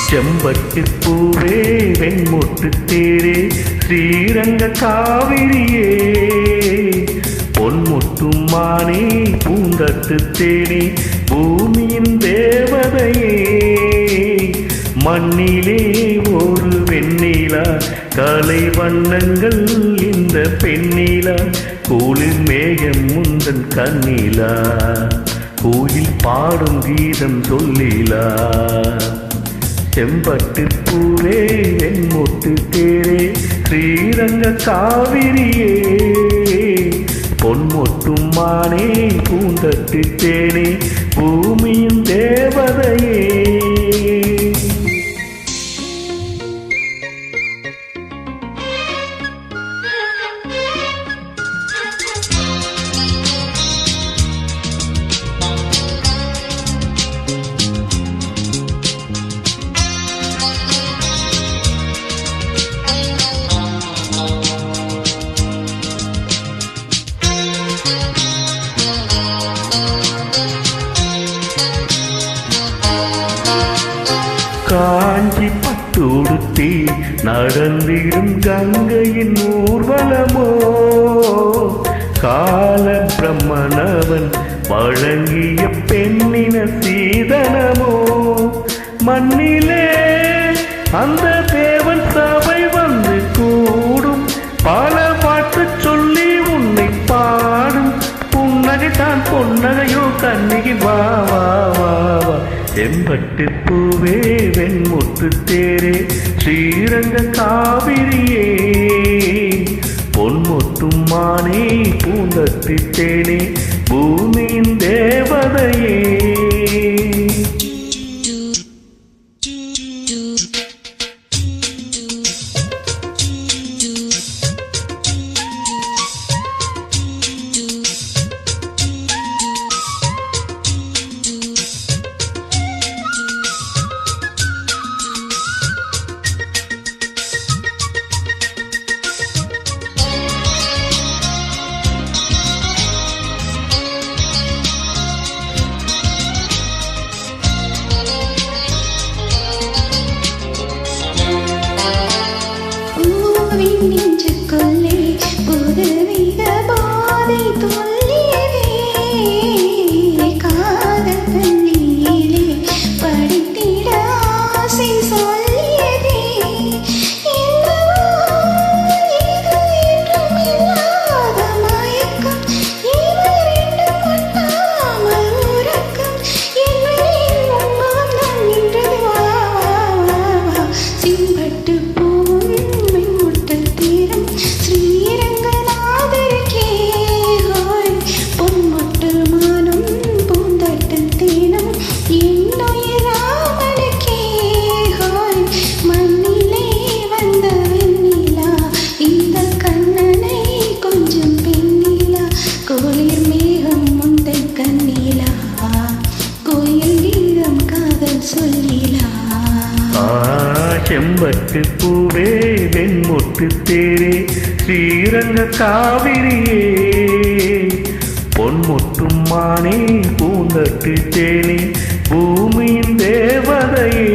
செம்பட்டு பூவே வெண்முட்டு தேரே ஸ்ரீரங்க காவிரியே பொன்முட்டும் மானே பூந்தட்டு தேனே பூமியின் தேவதையே மண்ணிலே ஒரு வெண்ணிலா கலை வண்ணங்கள் இந்த பெண்ணிலா கூலில் மேகம் முந்தன் கண்ணிலா கோயில் பாடும் கீதம் சொல்லிலா செம்பட்டு பூவே வெண்முட்டு தேரே ஸ்ரீரங்க காவிரியே பொன்முட்டும் மானே பூந்தட்டு தேனே பூமியின் தேவதையே காஞ்சி பட்டுடுத்தி நடந்திடும் கங்கையின் ஊர்வலமோ கால பிரம்மனவன் வழங்கிய பெண்ணின சீதனமோ மண்ணிலே அந்த தேவன் சபை வந்து கூடும் பல பாட்டு சொல்லி உன்னை பாடும் புன்னகை தான் பொன்னகையோ கண்ணிகி வா வா வா வா செம்பட்டு பூவே வெண்முட்டு தேரே ஸ்ரீரங்க காவிரியே பொன்முட்டும் மானே பூந்தட்டு தேனே பூமியின் தேவதையே நெஞ்சுக்குள்ளே புதுவித பாதை துள்ளியதே காதல் தண்ணீரிலே படித்திட ஆசை சொல்லியதே என்றும் இல்லாத மயக்கம் இவரிடம் கொண்டாமல் உறக்கம் என்னில் உண்மாம் நான் நின்றது வா வா வா சிம்பட்டு செம்பட்டு பூவே வெண்முட்டு தேரே ஸ்ரீரங்க காவிரியே பொன்முட்டும் மானே பூந்தட்டு தேனே பூமியின் தேவதையே